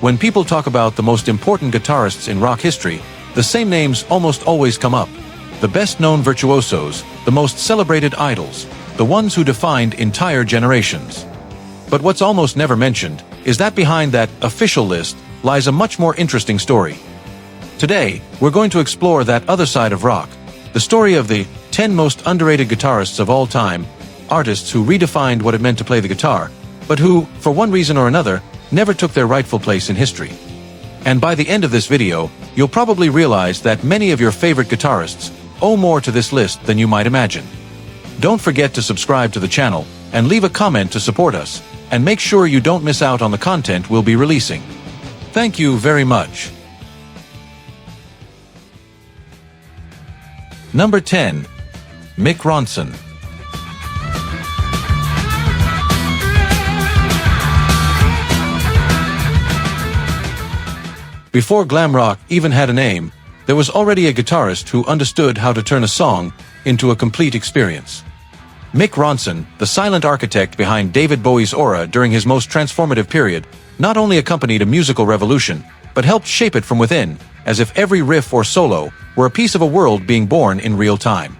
When people talk about the most important guitarists in rock history, the same names almost always come up. The best-known virtuosos, the most celebrated idols, the ones who defined entire generations. But what's almost never mentioned is that behind that official list lies a much more interesting story. Today, we're going to explore that other side of rock, the story of the 10 most underrated guitarists of all time, artists who redefined what it meant to play the guitar, but who, for one reason or another, never took their rightful place in history. And by the end of this video, you'll probably realize that many of your favorite guitarists owe more to this list than you might imagine. Don't forget to subscribe to the channel and leave a comment to support us, and make sure you don't miss out on the content we'll be releasing. Thank you very much. Number 10. Mick Ronson. Before glam rock even had a name, there was already a guitarist who understood how to turn a song into a complete experience. Mick Ronson, the silent architect behind David Bowie's aura during his most transformative period, not only accompanied a musical revolution, but helped shape it from within, as if every riff or solo were a piece of a world being born in real time.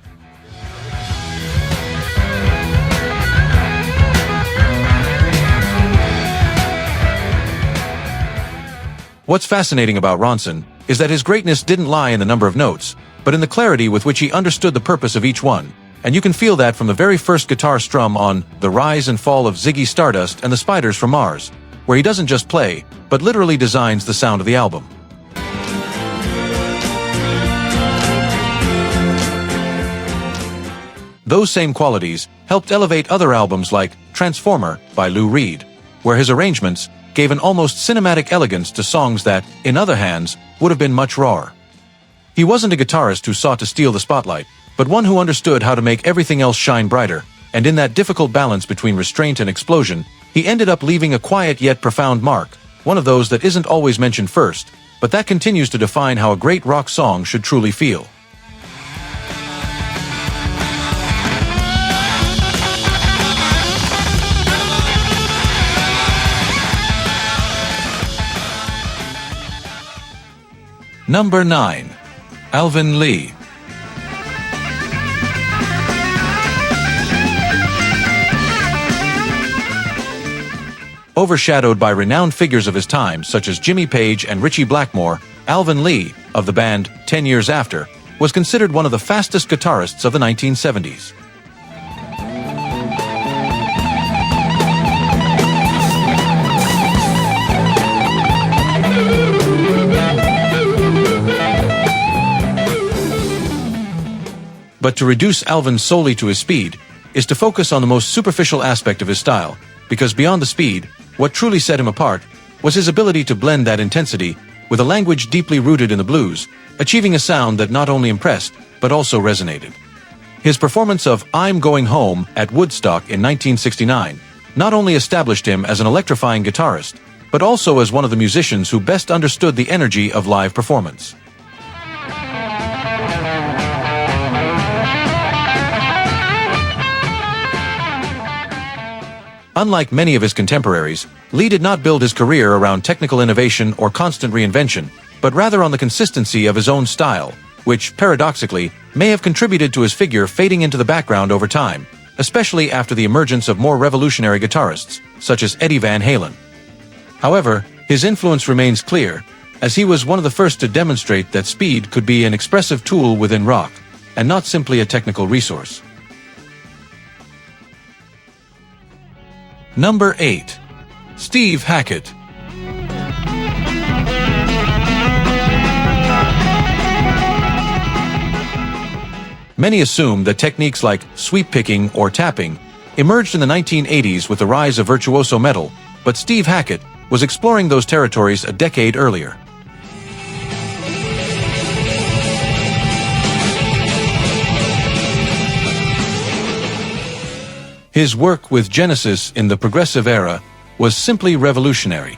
What's fascinating about Ronson is that his greatness didn't lie in the number of notes, but in the clarity with which he understood the purpose of each one, and you can feel that from the very first guitar strum on The Rise and Fall of Ziggy Stardust and the Spiders from Mars, where he doesn't just play, but literally designs the sound of the album. Those same qualities helped elevate other albums like Transformer by Lou Reed, where his arrangements gave an almost cinematic elegance to songs that, in other hands, would have been much rawer. He wasn't a guitarist who sought to steal the spotlight, but one who understood how to make everything else shine brighter, and in that difficult balance between restraint and explosion, he ended up leaving a quiet yet profound mark, one of those that isn't always mentioned first, but that continues to define how a great rock song should truly feel. Number 9. Alvin Lee. Overshadowed by renowned figures of his time such as Jimmy Page and Ritchie Blackmore, Alvin Lee, of the band 10 Years After, was considered one of the fastest guitarists of the 1970s. But to reduce Alvin solely to his speed is to focus on the most superficial aspect of his style, because beyond the speed, what truly set him apart was his ability to blend that intensity with a language deeply rooted in the blues, achieving a sound that not only impressed, but also resonated. His performance of I'm Going Home at Woodstock in 1969 not only established him as an electrifying guitarist, but also as one of the musicians who best understood the energy of live performance. Unlike many of his contemporaries, Lee did not build his career around technical innovation or constant reinvention, but rather on the consistency of his own style, which, paradoxically, may have contributed to his figure fading into the background over time, especially after the emergence of more revolutionary guitarists, such as EDDIE Van Halen. However, his influence remains clear, as he was one of the first to demonstrate that speed could be an expressive tool within rock, and not simply a technical resource. Number 8. Steve Hackett. Many assume that techniques like sweep picking or tapping emerged in the 1980s with the rise of virtuoso metal, but Steve Hackett was exploring those territories a decade earlier. His work with Genesis in the progressive era was simply revolutionary.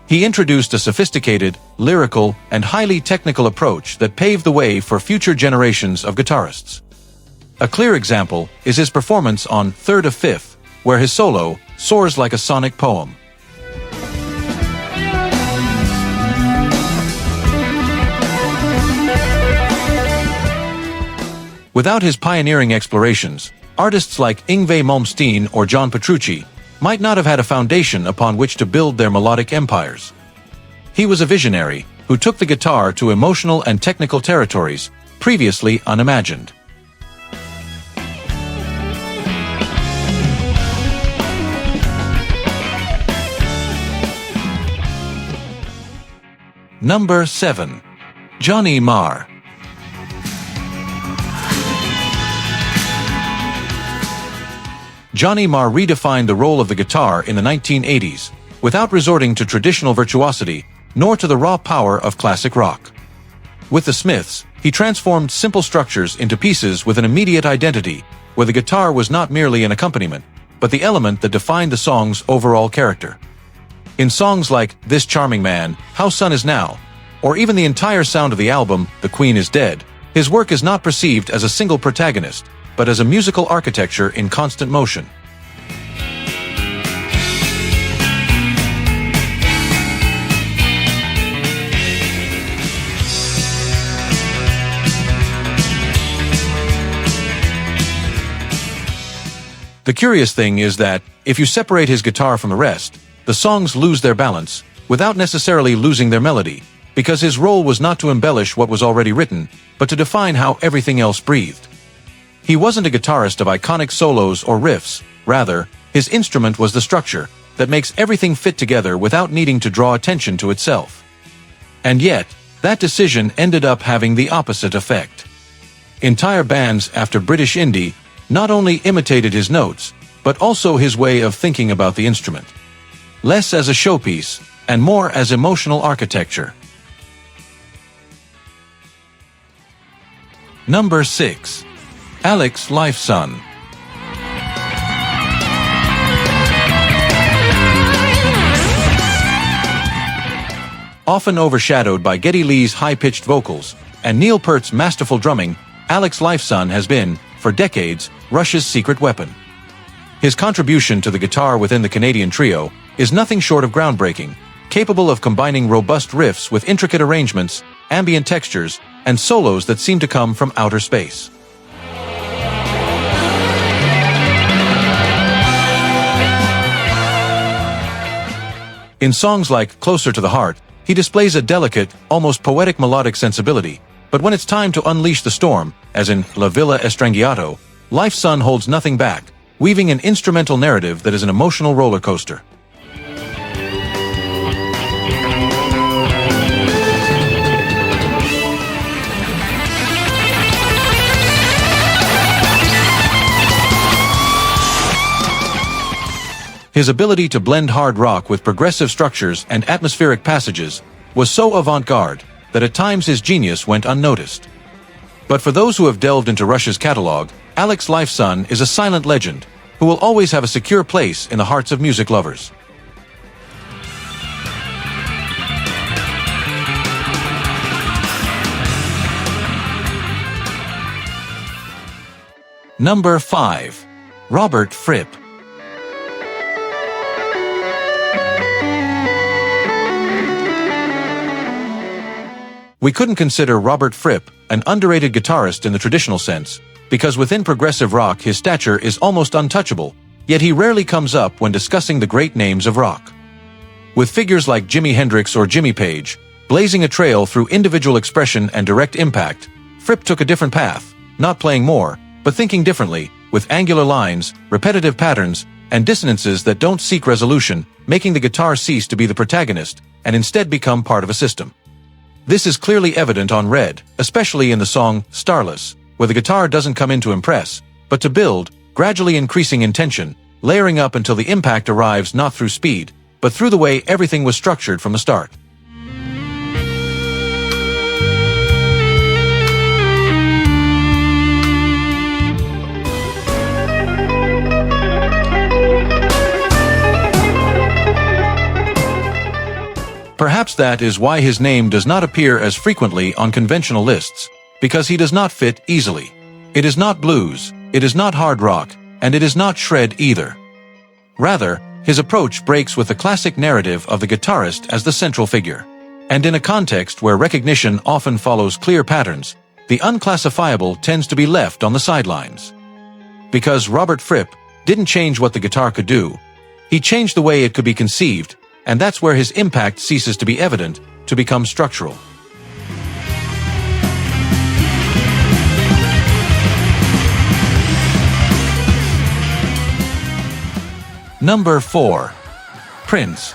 He introduced a sophisticated, lyrical, and highly technical approach that paved the way for future generations of guitarists. A clear example is his performance on Third of Fifth, where his solo soars like a sonic poem. Without his pioneering explorations, artists like Yngwie Malmsteen or John Petrucci might not have had a foundation upon which to build their melodic empires. He was a visionary who took the guitar to emotional and technical territories previously unimagined. Number 7. Johnny Marr. Johnny Marr redefined the role of the guitar in the 1980s, without resorting to traditional virtuosity, nor to the raw power of classic rock. With the Smiths, he transformed simple structures into pieces with an immediate identity, where the guitar was not merely an accompaniment, but the element that defined the song's overall character. In songs like This Charming Man, How Sun Is Now, or even the entire sound of the album, The Queen Is Dead, his work is not perceived as a single protagonist, but as a musical architecture in constant motion. The curious thing is that, if you separate his guitar from the rest, the songs lose their balance, without necessarily losing their melody, because his role was not to embellish what was already written, but to define how everything else breathed. He wasn't a guitarist of iconic solos or riffs, rather, his instrument was the structure that makes everything fit together without needing to draw attention to itself. And yet, that decision ended up having the opposite effect. Entire bands after British indie not only imitated his notes, but also his way of thinking about the instrument. Less as a showpiece, and more as emotional architecture. Number 6. ALEX LIFESON. Often overshadowed by Geddy Lee's high-pitched vocals and Neil Peart's masterful drumming, ALEX LIFESON has been, for decades, Rush's secret weapon. His contribution to the guitar within the Canadian trio is nothing short of groundbreaking, capable of combining robust riffs with intricate arrangements, ambient textures, and solos that seem to come from outer space. In songs like Closer to the Heart, he displays a delicate, almost poetic melodic sensibility, but when it's time to unleash the storm, as in La Villa Estrangiato, LIFESON holds nothing back, weaving an instrumental narrative that is an emotional roller coaster. His ability to blend hard rock with progressive structures and atmospheric passages was so avant-garde that at times his genius went unnoticed. But for those who have delved into Rush's catalog, ALEX LIFESON is a silent legend who will always have a secure place in the hearts of music lovers. Number 5. Robert Fripp. We couldn't consider Robert Fripp an underrated guitarist in the traditional sense, because within progressive rock his stature is almost untouchable, yet he rarely comes up when discussing the great names of rock. With figures like Jimi Hendrix or Jimmy Page, blazing a trail through individual expression and direct impact, Fripp took a different path, not playing more, but thinking differently, with angular lines, repetitive patterns, and dissonances that don't seek resolution, making the guitar cease to be the protagonist and instead become part of a system. This is clearly evident on Red, especially in the song Starless, where the guitar doesn't come in to impress, but to build, gradually increasing in tension, layering up until the impact arrives not through speed, but through the way everything was structured from the start. Perhaps that is why his name does not appear as frequently on conventional lists, because he does not fit easily. It is not blues, it is not hard rock, and it is not shred either. Rather, his approach breaks with the classic narrative of the guitarist as the central figure. And in a context where recognition often follows clear patterns, the unclassifiable tends to be left on the sidelines. Because Robert Fripp didn't change what the guitar could do, he changed the way it could be conceived, and that's where his impact ceases to be evident, to become structural. Number 4. Prince.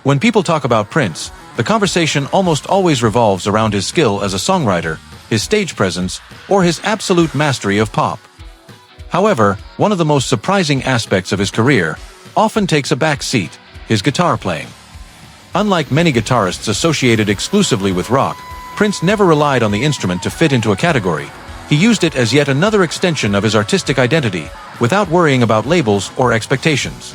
When people talk about Prince, the conversation almost always revolves around his skill as a songwriter, his stage presence, or his absolute mastery of pop. However, one of the most surprising aspects of his career often takes a back seat: his guitar playing. Unlike many guitarists associated exclusively with rock, Prince never relied on the instrument to fit into a category. He used it as yet another extension of his artistic identity, without worrying about labels or expectations.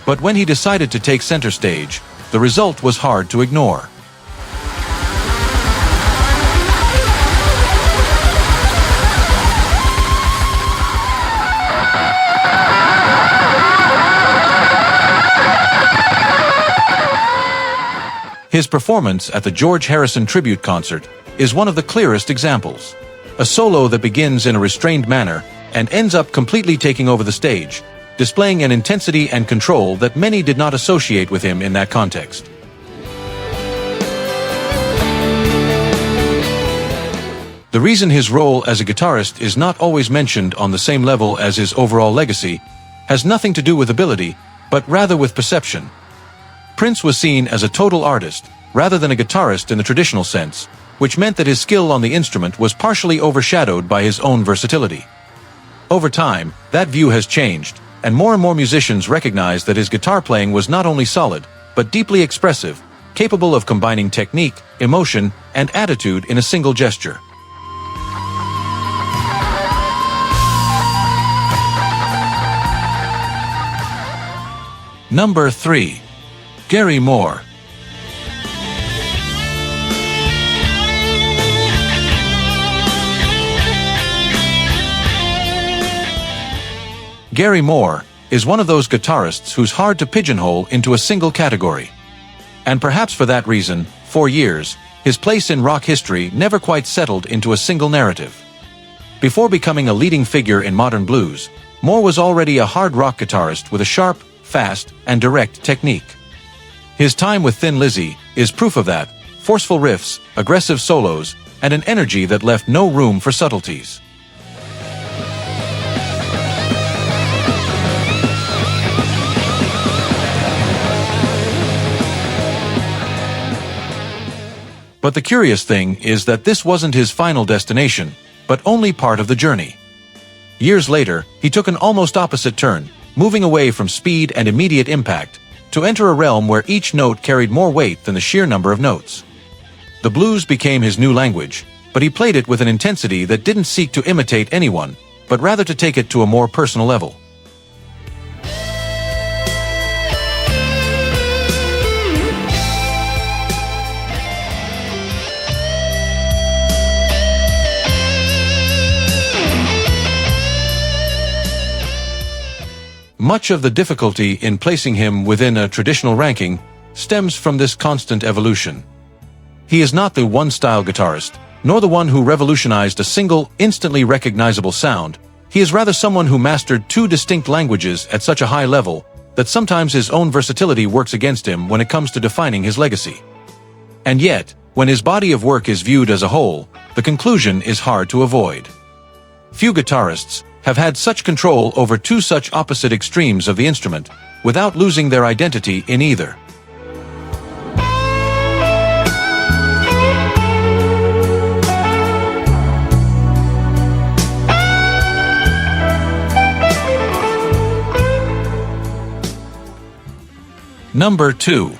But when he decided to take center stage, the result was hard to ignore. His performance at the George Harrison tribute concert is one of the clearest examples. A solo that begins in a restrained manner and ends up completely taking over the stage, displaying an intensity and control that many did not associate with him in that context. The reason his role as a guitarist is not always mentioned on the same level as his overall legacy has nothing to do with ability, but rather with perception. Prince was seen as a total artist, rather than a guitarist in the traditional sense, which meant that his skill on the instrument was partially overshadowed by his own versatility. Over time, that view has changed, and more musicians recognize that his guitar playing was not only solid, but deeply expressive, capable of combining technique, emotion, and attitude in a single gesture. Number 3. Gary Moore. Gary Moore is one of those guitarists who's hard to pigeonhole into a single category. And perhaps for that reason, for years, his place in rock history never quite settled into a single narrative. Before becoming a leading figure in modern blues, Moore was already a hard rock guitarist with a sharp, fast, and direct technique. His time with Thin Lizzy is proof of that: forceful riffs, aggressive solos, and an energy that left no room for subtleties. But the curious thing is that this wasn't his final destination, but only part of the journey. Years later, he took an almost opposite turn, moving away from speed and immediate impact, to enter a realm where each note carried more weight than the sheer number of notes. The blues became his new language, but he played it with an intensity that didn't seek to imitate anyone, but rather to take it to a more personal level. Much of the difficulty in placing him within a traditional ranking stems from this constant evolution. He is not the one-style guitarist, nor the one who revolutionized a single, instantly recognizable sound. He is rather someone who mastered two distinct languages at such a high level that sometimes his own versatility works against him when it comes to defining his legacy. And yet, when his body of work is viewed as a whole, the conclusion is hard to avoid. Few guitarists have had such control over two such opposite extremes of the instrument, without losing their identity in either. Number 2.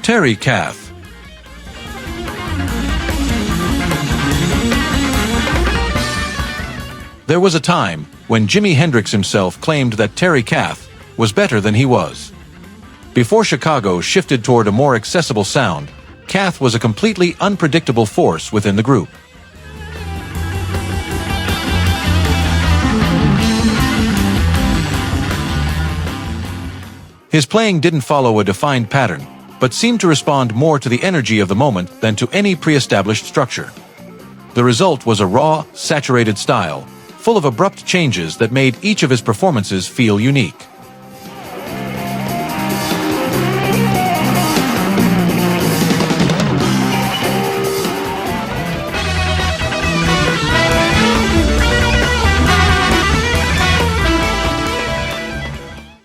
Terry Kath. There was a time when Jimi Hendrix himself claimed that Terry Kath was better than he was. Before Chicago shifted toward a more accessible sound, Kath was a completely unpredictable force within the group. His playing didn't follow a defined pattern, but seemed to respond more to the energy of the moment than to any pre-established structure. The result was a raw, saturated style, full of abrupt changes that made each of his performances feel unique.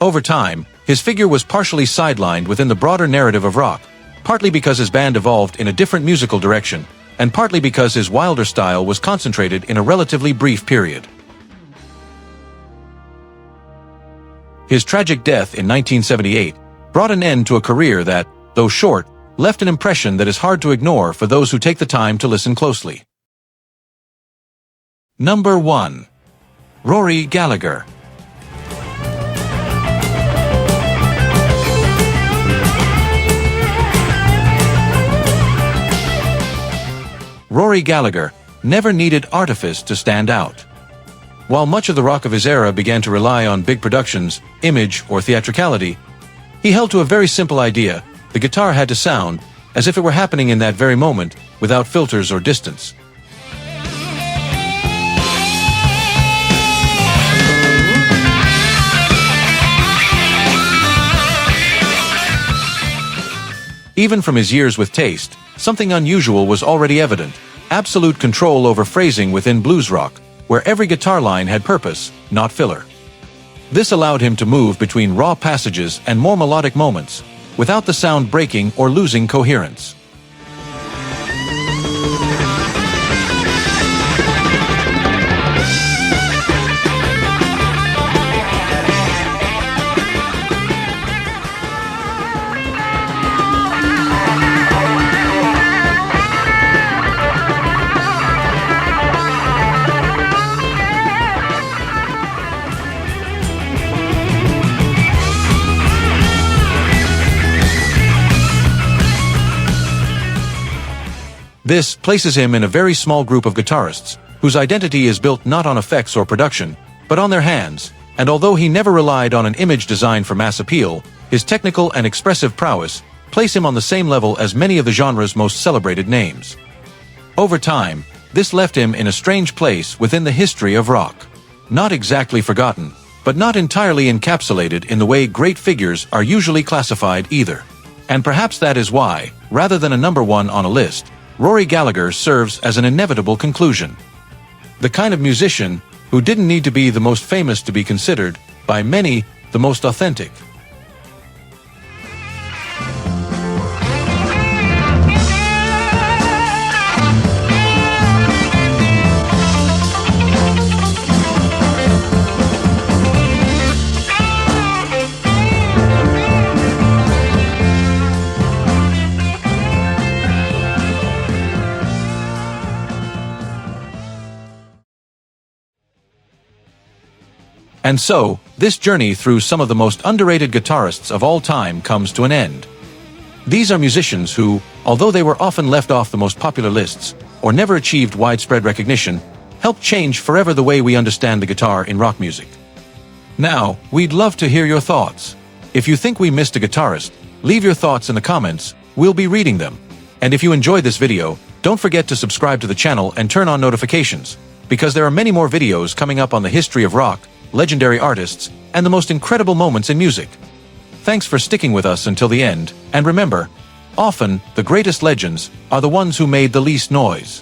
Over time, his figure was partially sidelined within the broader narrative of rock, partly because his band evolved in a different musical direction, and partly because his wilder style was concentrated in a relatively brief period. His tragic death in 1978 brought an end to a career that, though short, left an impression that is hard to ignore for those who take the time to listen closely. Number 1. Rory Gallagher. Rory Gallagher never needed artifice to stand out. While much of the rock of his era began to rely on big productions, image, or theatricality, he held to a very simple idea: the guitar had to sound as if it were happening in that very moment, without filters or distance. Even from his years with Taste, something unusual was already evident: absolute control over phrasing within blues rock, where every guitar line had purpose, not filler. This allowed him to move between raw passages and more melodic moments, without the sound breaking or losing coherence. This places him in a very small group of guitarists, whose identity is built not on effects or production, but on their hands, and although he never relied on an image designed for mass appeal, his technical and expressive prowess place him on the same level as many of the genre's most celebrated names. Over time, this left him in a strange place within the history of rock. Not exactly forgotten, but not entirely encapsulated in the way great figures are usually classified either. And perhaps that is why, rather than a number 1 on a list, Rory Gallagher serves as an inevitable conclusion. The kind of musician who didn't need to be the most famous to be considered, by many, the most authentic. And so, this journey through some of the most underrated guitarists of all time comes to an end. These are musicians who, although they were often left off the most popular lists, or never achieved widespread recognition, helped change forever the way we understand the guitar in rock music. Now, we'd love to hear your thoughts. If you think we missed a guitarist, leave your thoughts in the comments, we'll be reading them. And if you enjoyed this video, don't forget to subscribe to the channel and turn on notifications, because there are many more videos coming up on the history of rock, legendary artists, and the most incredible moments in music. Thanks for sticking with us until the end, and remember, often, the greatest legends are the ones who made the least noise.